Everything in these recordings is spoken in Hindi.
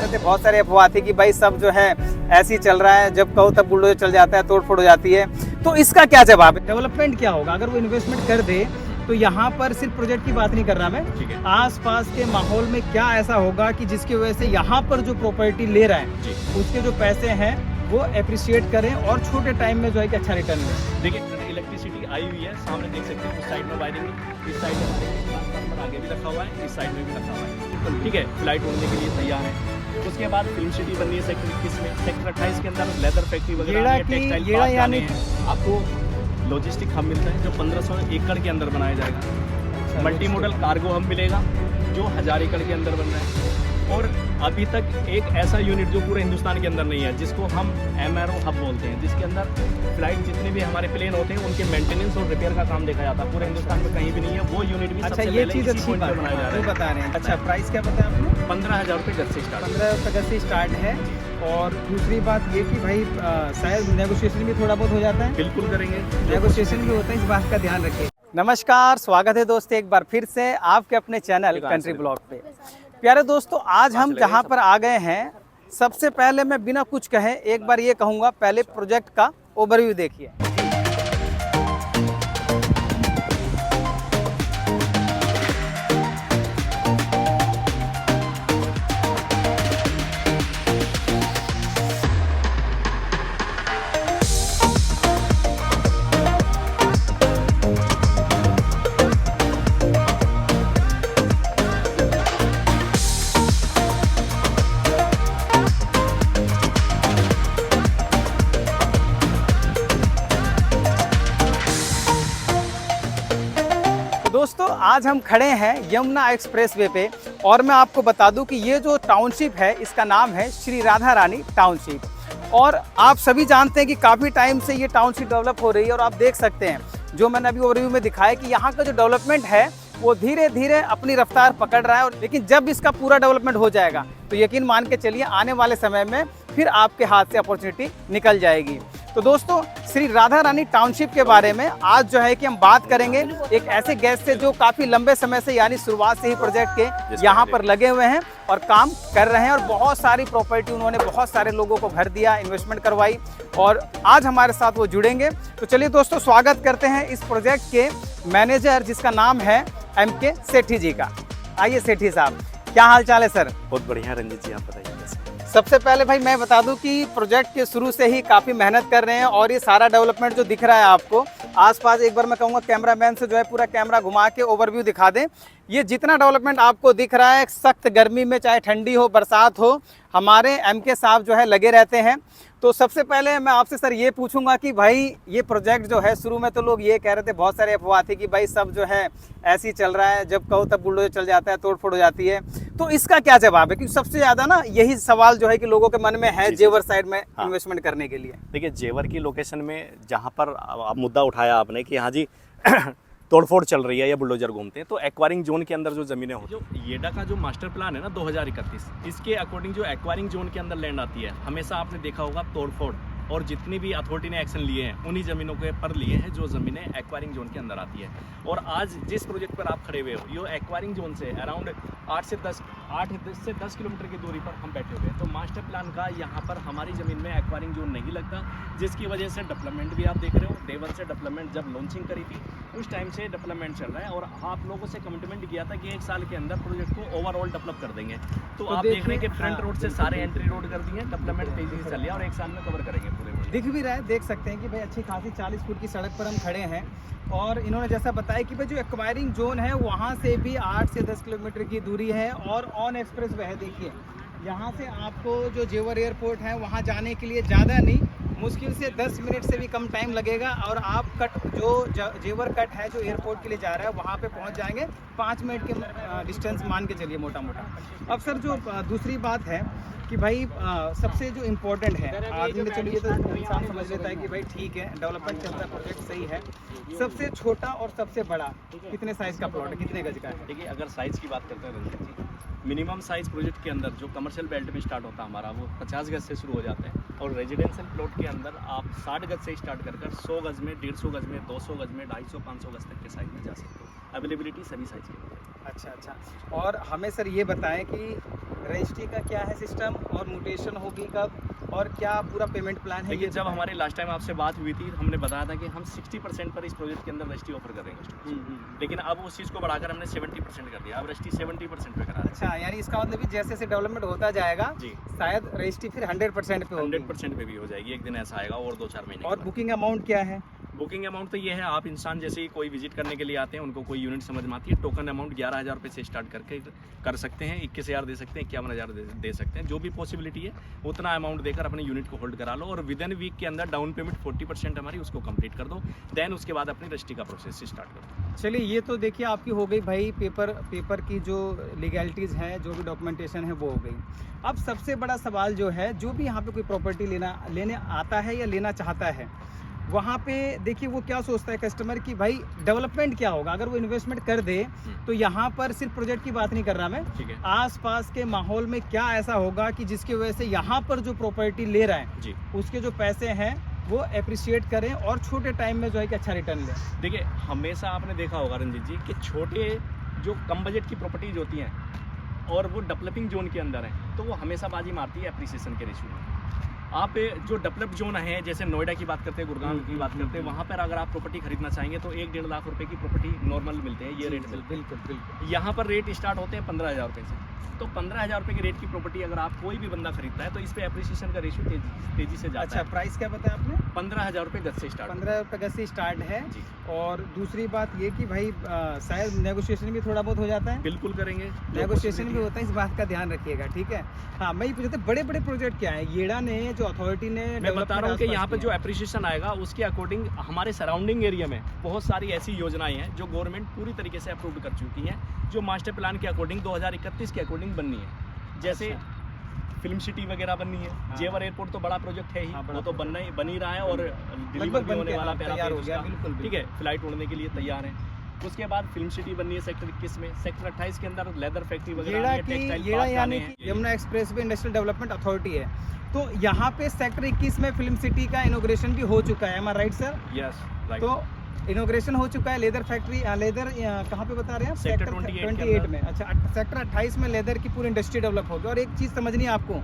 रहे थे, बहुत सारे अफवाह थी कि भाई सब जो है ऐसे ही चल रहा है, जब कहो तब बुलडोजर चल जाता है, तोड़ फोड़ हो जाती है। तो इसका क्या जवाब है? डेवलपमेंट क्या होगा अगर वो इन्वेस्टमेंट कर दे? तो यहाँ पर सिर्फ प्रोजेक्ट की बात नहीं कर रहा मैं, आसपास के माहौल में क्या ऐसा होगा कि जिसकी वजह से यहाँ पर जो प्रॉपर्टी ले रहा है उसके जो पैसे हैं वो एप्रिशिएट करें और छोटे टाइम में जो है कि अच्छा रिटर्न मिले। देखिए इलेक्ट्रिसिटी आई हुई है, सामने देख सकते हैं, उस साइड में वायरिंग, इस साइड में ट्रांसफार्मर आगे भी रखा हुआ है, इस साइड में भी रखा हुआ है, तो ठीक है, फ्लाइट उड़ने के लिए तैयार है। उसके बाद फिल्म सिटी बन रही है सेक्टर 21 में, सेक्टर 28 के अंदर लेदर फैक्ट्री वगैरह, टेक्सटाइल पार्क यानी आपको लॉजिस्टिक हब मिलता है जो 1500 एकड़ के अंदर बनाया जाएगा। मल्टी मॉडल कार्गो हब मिलेगा जो 1000 एकड़ के अंदर बन रहा है। और अभी तक एक ऐसा यूनिट जो पूरे हिंदुस्तान के अंदर नहीं है, जिसको हम MRO हब बोलते हैं, जिसके अंदर फ्लाइट जितने भी हमारे प्लेन होते हैं उनके मेंटेनेंस और रिपेयर का काम देखा जाता है। पूरे हिंदुस्तान में कहीं भी नहीं है, वो यूनिट भी सबसे ये चीज़ अच्छी बात बनाया जा रहा है। बता रहे हैं। अच्छा, प्राइस क्या बताया आपने? 15,000 रुपये गज से स्टार्ट, 15 गज से स्टार्ट है। और दूसरी बात ये कि भाई शायद नेगोशिएशन भी थोड़ा बहुत हो जाता है। बिल्कुल करेंगे, नेगोशिएशन भी होता है, इस बात का ध्यान रखिए। नमस्कार, स्वागत है दोस्तों एक बार फिर से आपके अपने चैनल कंट्री ब्लॉग पे। प्यारे दोस्तों, आज हम जहां पर आ गए हैं, सबसे पहले मैं बिना कुछ कहे एक बार ये कहूँगा, पहले प्रोजेक्ट का ओवरव्यू देखिए। दोस्तों, आज हम खड़े हैं यमुना एक्सप्रेसवे पे और मैं आपको बता दूं कि ये जो टाउनशिप है इसका नाम है श्री राधा रानी टाउनशिप। और आप सभी जानते हैं कि काफ़ी टाइम से ये टाउनशिप डेवलप हो रही है और आप देख सकते हैं जो मैंने अभी ओवरव्यू में दिखाया कि यहाँ का जो डेवलपमेंट है वो धीरे धीरे अपनी रफ्तार पकड़ रहा है। और लेकिन जब इसका पूरा डेवलपमेंट हो जाएगा तो यकीन मान के चलिए आने वाले समय में फिर आपके हाथ से अपॉर्चुनिटी निकल जाएगी। तो दोस्तों, श्री राधा रानी टाउनशिप के बारे में आज जो है कि हम बात करेंगे एक ऐसे गेस्ट से जो काफ़ी लंबे समय से यानी शुरुआत से ही प्रोजेक्ट के यहाँ पर लगे हुए हैं और काम कर रहे हैं और बहुत सारी प्रॉपर्टी उन्होंने बहुत सारे लोगों को घर दिया, इन्वेस्टमेंट करवाई और आज हमारे साथ वो जुड़ेंगे। तो चलिए दोस्तों, स्वागत करते हैं इस प्रोजेक्ट के मैनेजर जिसका नाम है MK सेठी जी का। आइए सेठी साहब, क्या हाल चाल है सर? बहुत बढ़िया रंजीत जी, आप बताइए। सबसे पहले भाई मैं बता दूं कि प्रोजेक्ट के शुरू से ही काफ़ी मेहनत कर रहे हैं और ये सारा डेवलपमेंट जो दिख रहा है आपको आसपास, एक बार मैं कहूँगा कैमरामैन से जो है पूरा कैमरा घुमा के ओवरव्यू दिखा दें। ये जितना डेवलपमेंट आपको दिख रहा है, सख्त गर्मी में चाहे ठंडी हो बरसात हो, हमारे MK साहब जो है लगे रहते हैं। तो सबसे पहले मैं आपसे सर ये पूछूंगा कि भाई ये प्रोजेक्ट जो है, शुरू में तो लोग ये कह रहे थे, बहुत सारे अफवाह थी कि भाई सब जो है ऐसे ही चल रहा है, जब कहो तब बुलडोजर चल जाता है, तोड़ फोड़ हो जाती है। तो इसका क्या जवाब है? क्योंकि सबसे ज़्यादा ना यही सवाल जो है कि लोगों के मन में है जेवर साइड में इन्वेस्टमेंट करने के लिए। देखिए, जेवर की लोकेशन में जहाँ पर मुद्दा उठाया आपने कि हाँ जी तोड़फोड़ चल रही है या बुलडोजर घूमते हैं, तो एक्वायरिंग जोन के अंदर जो ज़मीनें होती हैं, जो येडा का जो मास्टर प्लान है ना 2031, इसके अकॉर्डिंग जो एक्वायरिंग जोन के अंदर लैंड आती है, हमेशा आपने देखा होगा तोड़फोड़ और जितनी भी अथॉरिटी ने एक्शन लिए हैं उन्हीं ज़मीनों के पर लिए हैं जो ज़मीनें एक्वायरिंग जोन के अंदर आती है। और आज जिस प्रोजेक्ट पर आप खड़े हुए हो, ये एक्वायरिंग जोन से अराउंड 8 से 10 किलोमीटर की दूरी पर हम बैठे हुए हैं। तो मास्टर प्लान का यहाँ पर हमारी ज़मीन में एक्वायरिंग जोन नहीं लगता, जिसकी वजह से डेवलपमेंट भी आप देख रहे हो। डे 1 से डेवलपमेंट जब लॉन्चिंग करी थी उस टाइम से डेवलपमेंट चल रहा है और आप लोगों से कमिटमेंट किया था कि 1 साल के अंदर प्रोजेक्ट को ओवरऑल डेवलप कर देंगे। तो आप देख रहे हैं कि फ्रंट रोड से सारे एंट्री रोड कर दिए, डेवलपमेंट तेजी से चल रहा है और 1 साल में कवर करेंगे पूरे। दिख भी रहा है, देख सकते हैं कि भाई अच्छी खासी 40 फुट की सड़क पर हम खड़े हैं और इन्होंने जैसा बताया कि भाई जो एक्वायरिंग जोन है वहाँ से भी 8 से 10 किलोमीटर की दूरी है और ऑन एक्सप्रेस वे है। देखिए, यहाँ से आपको जो जेवर एयरपोर्ट है वहाँ जाने के लिए ज़्यादा नहीं, मुश्किल से 10 मिनट से भी कम टाइम लगेगा और आप जेवर कट है जो एयरपोर्ट के लिए जा रहा है वहाँ पे पहुँच जाएंगे 5 मिनट के डिस्टेंस मान के चलिए मोटा मोटा। अब सर जो दूसरी बात है कि भाई सबसे जो इम्पोर्टेंट है, आदमी में चलिए तो इंसान समझ लेता है कि भाई ठीक है डेवलपमेंट चल रहा है, प्रोजेक्ट सही है। सबसे छोटा और सबसे बड़ा कितने साइज़ का प्लॉट है, कितने गज का है? देखिए, अगर साइज़ की बात करते हैं रंजीत जी, मिनिमम साइज़ प्रोजेक्ट के अंदर जो कमर्शियल बेल्ट में स्टार्ट होता है हमारा, वो 50 गज से शुरू हो जाते हैं और रेजिडेंशियल प्लॉट के अंदर आप 60 गज से स्टार्ट कर 100 गज में, 150 गज में, 200 गज में, 250, 500 गज तक के साइज़ में जा सकते हो। अवेलेबिलिटी सभी साइज़ की। अच्छा, और हमें सर ये बताएं कि रजिस्ट्री का क्या है सिस्टम और म्यूटेशन होगी कब और क्या पूरा पेमेंट प्लान है? देखिए, ये जब हमारे लास्ट टाइम आपसे बात हुई थी, हमने बताया था कि हम 60% पर इस प्रोजेक्ट के अंदर रजिस्ट्री ऑफर कर देंगे, लेकिन अब उस चीज़ को बढ़ाकर हमने 70% कर दिया। अब रजिस्ट्री 70% पे करा रहे हैं। अच्छा, यानी इसका मतलब कि जैसे जैसे डेवलपमेंट होता जाएगा जी, शायद रजिस्ट्री फिर 100% पे होगी। 100% पे भी हो जाएगी। एक दिन ऐसा आएगा और 2-4 महीने और के बाद। बुकिंग अमाउंट क्या है? बुकिंग अमाउंट तो ये है, आप इंसान जैसे ही कोई विजिट करने के लिए आते हैं, उनको कोई यूनिट समझ में आती है, टोकन अमाउंट 11,000 रुपये से स्टार्ट करके कर सकते हैं, 21,000 दे सकते हैं, 51,000 दे सकते हैं, जो भी पॉसिबिलिटी है उतना अमाउंट देकर अपने यूनिट को होल्ड करा लो और विद इन वीक के अंदर डाउन पेमेंट 40% हमारी उसको कंप्लीट कर दो, देन उसके बाद अपनी रजिस्ट्री का प्रोसेस स्टार्ट कर दो। चलिए, ये तो देखिए आपकी हो गई भाई पेपर की जो लीगैलिटीज़ हैं, जो भी डॉक्यूमेंटेशन है वो हो गई। अब सबसे बड़ा सवाल जो है, जो भी यहाँ पे कोई प्रॉपर्टी लेने आता है या लेना चाहता है, वहाँ पे देखिए वो क्या सोचता है कस्टमर कि भाई डेवलपमेंट क्या होगा। अगर वो इन्वेस्टमेंट कर दे तो यहाँ पर सिर्फ प्रोजेक्ट की बात नहीं कर रहा मैं, ठीक है, आसपास के माहौल में क्या ऐसा होगा कि जिसकी वजह से यहाँ पर जो प्रॉपर्टी ले रहा है जी, उसके जो पैसे हैं वो अप्रिशिएट करें और छोटे टाइम में जो है कि अच्छा रिटर्न लें। देखिए, हमेशा आपने देखा होगा रंजीत जी कि छोटे जो कम बजट की प्रॉपर्टीज होती हैं और वो डेवलपिंग जोन के अंदर है, तो वो हमेशा बाजी मारती है अप्रिसिएशन के रेशियो में। आप जो डेवलप जोन है, जैसे नोएडा की बात करते हैं, गुड़गांव की बात करते हैं, वहाँ पर अगर आप प्रॉपर्टी खरीदना चाहेंगे तो 1-1.5 लाख रुपए की प्रॉपर्टी नॉर्मल मिलते हैं, ये रेट मिलते हैं। बिल्कुल बिल्कुल। यहाँ पर रेट स्टार्ट होते हैं 15,000 रुपये से। तो 15,000 रुपये की रेट की प्रॉपर्टी अगर आप कोई भी बंदा खरीदता है तो इस पे अप्रिसिएशन का रेशियो तेजी से जाता अच्छा, है। प्राइस क्या बताया आपने? 15,000 रुपये गज से स्टार्ट। 15 रुपये गज से स्टार्ट है। जी, और दूसरी बात ये कि भाई शायद नेगोशिएशन भी थोड़ा बहुत हो जाता है। बिल्कुल करेंगे, नेगोशिएशन भी होता है, इस बात का ध्यान रखिएगा, ठीक है। हाँ, मैं ये पूछा था बड़े बड़े प्रोजेक्ट क्या है येड़ा ने, जो अथॉरिटी ने मैं बता रहा हूँ कि यहाँ पे आसपास जो अप्रिसिएशन आएगा उसके अकॉर्डिंग हमारे सराउंडिंग एरिया में बहुत सारी ऐसी योजनाएं हैं जो गवर्नमेंट पूरी तरीके से अप्रूव कर चुकी हैं, जो मास्टर प्लान के अकॉर्डिंग 2031 के अकॉर्डिंग बननी है। जैसे फिल्म सिटी वगैरह बननी है, हाँ। जेवर एयरपोर्ट तो बड़ा प्रोजेक्ट है ही, हाँ, वो तो बन ही रहा है और डिलीवर लगभग भी बन होने के वाला तैयार हो गया, उसका। बिल्कुल ठीक है, फ्लाइट उड़ने के लिए तैयार है। उसके बाद फिल्म सिटी बननी है सेक्टर 21 में, सेक्टर 28 के अंदर लेदर फैक्ट्री वगैरह, येड़ा यानी कि Yamuna express way industrial development authority है। तो यहाँ पे सेक्टर 21 में फिल्म सिटी का इनॉग्रेशन भी हो चुका है, एम आई राइट सर? Yes, right. तो इनॉग्रेशन हो चुका है लेदर फैक्ट्री, लेदर कहाँ पे बता रहे हैं आप? सेक्टर 28 में। अच्छा, सेक्टर 28 में लेदर की पूरी इंडस्ट्री डेवलप होगी। और एक चीज़ समझनी है आपको,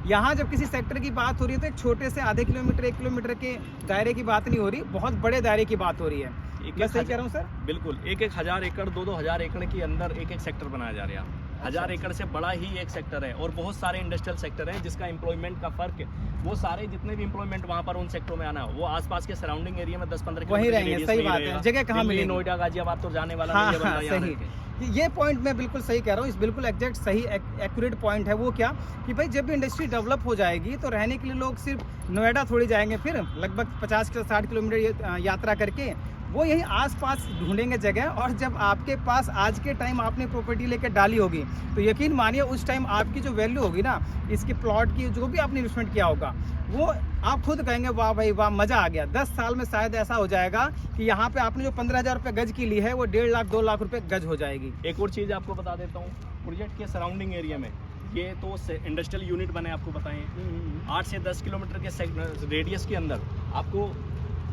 यहाँ जब किसी सेक्टर की बात हो रही है तो एक छोटे से आधे किलोमीटर 1 किलोमीटर के दायरे की बात नहीं हो रही, बहुत बड़े दायरे की बात हो रही है। मैं सही कह रहा हूँ सर? बिल्कुल, 1-1 हज़ार एकड़ 2-2 हज़ार एकड़ के अंदर एक सेक्टर बनाया जा रहा है। 1000 एकड़ से बड़ा ही एक सेक्टर है और बहुत सारे इंडस्ट्रियल सेक्टर हैं जिसका एम्प्लॉयमेंट का फर्क है, वो सारे जितने भी एम्प्लॉयमेंट वहाँ पर उन सेक्टरों में आना है, वो आसपास के सराउंडिंग एरिया में 10-15 वहीं रहेंगे। सही बात है, जगह कहाँ मिलेगी? नोएडा, गाजियाबाद तो जाने वाला हाँ, नहीं है बंदा यहाँ सही। रहके। ये पॉइंट मैं बिल्कुल सही कह रहा हूँ, इस बिल्कुल एग्जैक्ट सही एक्यूरेट पॉइंट है। वो क्या कि भाई जब भी इंडस्ट्री डेवलप हो जाएगी तो रहने के लिए लोग सिर्फ नोएडा थोड़ी जाएंगे, फिर लगभग 50-60 किलोमीटर यात्रा करके वो यहीं आसपास ढूंढेंगे जगह। और जब आपके पास आज के टाइम आपने प्रॉपर्टी लेकर डाली होगी तो यकीन मानिए उस टाइम आपकी जो वैल्यू होगी ना, इसके प्लॉट की जो भी आपने इन्वेस्टमेंट किया होगा, वो आप खुद कहेंगे वाह भाई वाह, मज़ा आ गया। 10 साल में शायद ऐसा हो जाएगा कि यहाँ पे आपने जो 15,000 रुपये गज की ली है वो 1.5 लाख 2 लाख रुपये गज हो जाएगी। एक और चीज़ आपको बता देता हूँ, प्रोजेक्ट के सराउंडिंग एरिया में ये तो इंडस्ट्रियल यूनिट बने, आपको बताएं 8 से 10 किलोमीटर के रेडियस के अंदर आपको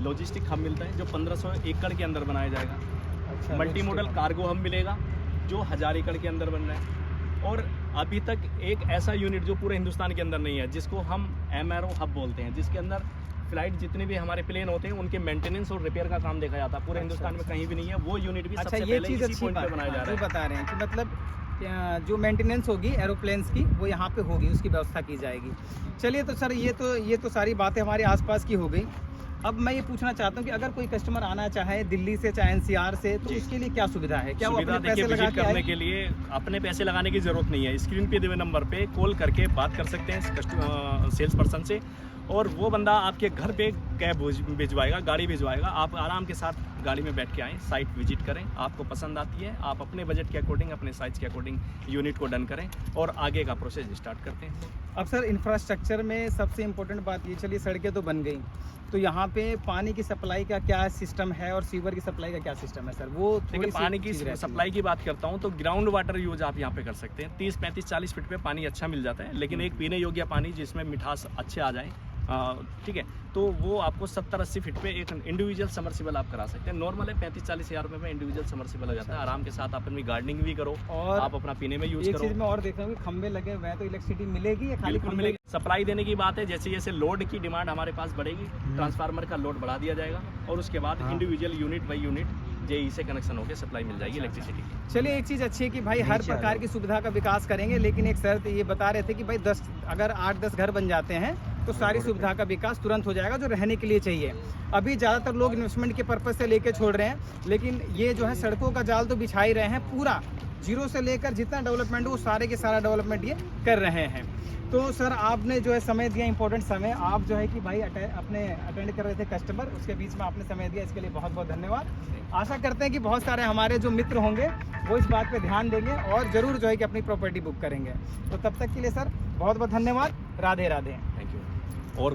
लॉजिस्टिक हब मिलता है जो 1500 एकड़ के अंदर बनाया जाएगा। अच्छा, मल्टी मॉडल कार्गो हब मिलेगा जो 1000 एकड़ के अंदर बन रहा है। और अभी तक एक ऐसा यूनिट जो पूरे हिंदुस्तान के अंदर नहीं है, जिसको हम MRO हब बोलते हैं, जिसके अंदर फ्लाइट जितने भी हमारे प्लेन होते हैं उनके मेंटेनेंस और रिपेयर का काम देखा जाता है, पूरे हिंदुस्तान में कहीं भी नहीं है। वो यूनिट भी अच्छा, सबसे ये पहले चीज़ इसी अच्छी पॉइंट बात पे बनाया जा है, रहा है। बता रहे हैं कि मतलब जो मेंटेनेंस होगी एरोप्लेन्स की वो यहाँ पे होगी, उसकी व्यवस्था की जाएगी। चलिए, तो सर ये तो सारी बातें हमारे आसपास की हो गई। अब मैं ये पूछना चाहता हूँ कि अगर कोई कस्टमर आना चाहे दिल्ली से चाहे NCR से, तो उसके लिए क्या सुविधा है? क्या वो सुविधा अपने देखिए, पैसे लगा विजिट के करने आए? के लिए अपने पैसे लगाने की ज़रूरत नहीं है। स्क्रीन पे दिए हुए नंबर पे कॉल करके बात कर सकते हैं सेल्स पर्सन से, और वो बंदा आपके घर पे कैब भिजवाएगा, गाड़ी भिजवाएगा। आप आराम के साथ गाड़ी में बैठ के आएँ, साइट विजिट करें, आपको पसंद आती है, आप अपने बजट के अकॉर्डिंग, अपने साइज़ के अकॉर्डिंग यूनिट को डन करें और आगे का प्रोसेस स्टार्ट करते हैं। अब सर इंफ्रास्ट्रक्चर में सबसे इम्पोर्टेंट बात ये, चलिए सड़कें तो बन गई, तो यहाँ पे पानी की सप्लाई का क्या सिस्टम है और सीवर की सप्लाई का क्या सिस्टम है सर? वो देखिए, पानी की सप्लाई की बात करता हूँ तो ग्राउंड वाटर यूज आप यहाँ पे कर सकते हैं। 30, 35, 40 फीट पे पानी अच्छा मिल जाता है, लेकिन एक पीने योग्य पानी जिसमें मिठास अच्छे आ जाए, ठीक है, तो वो आपको 70-80 फीट पे एक इंडिविजुअल समर्सिबल आप करा सकते हैं। नॉर्मल है 35-40 हज़ार रुपये में इंडिविजुअल समर्सिबल हो जाता है। आराम के साथ आप अपनी गार्डनिंग भी करो और आप अपना पीने में यूज़ एक करो। चीज़ मैं और देख रहा हूँ कि खंबे लगे हुए हैं, तो इलेक्ट्रिसिटी मिलेगी या खाली बिल्कुल खंबे? मिलेगी। सप्लाई देने की बात है, जैसे जैसे लोड की डिमांड हमारे पास बढ़ेगी ट्रांसफार्मर का लोड बढ़ा दिया जाएगा और उसके बाद individual unit by unit JE से कनेक्शन होकर सप्लाई मिल जाएगी इलेक्ट्रिसिटी की। चलिए, एक चीज़ अच्छी है कि भाई हर प्रकार की सुविधा का विकास करेंगे, लेकिन एक शर्त ये बता रहे थे कि भाई 10 अगर 8-10 घर बन जाते हैं तो सारी सुविधा का विकास तुरंत हो जाएगा जो रहने के लिए चाहिए। अभी ज़्यादातर लोग इन्वेस्टमेंट के पर्पज़ से लेके छोड़ रहे हैं, लेकिन ये जो है सड़कों का जाल तो बिछा ही रहे हैं, पूरा जीरो से लेकर जितना डेवलपमेंट हो वो सारे के सारा डेवलपमेंट ये कर रहे हैं। तो सर आपने जो है समय दिया, इंपॉर्टेंट समय, आप जो है कि भाई अपने अटेंड कर रहे थे कस्टमर, उसके बीच में आपने समय दिया, इसके लिए बहुत बहुत धन्यवाद। आशा करते हैं कि बहुत सारे हमारे जो मित्र होंगे वो इस बात पे ध्यान देंगे और ज़रूर जो है कि अपनी प्रॉपर्टी बुक करेंगे। तो तब तक के लिए सर बहुत बहुत धन्यवाद। राधे राधे। Thank you. और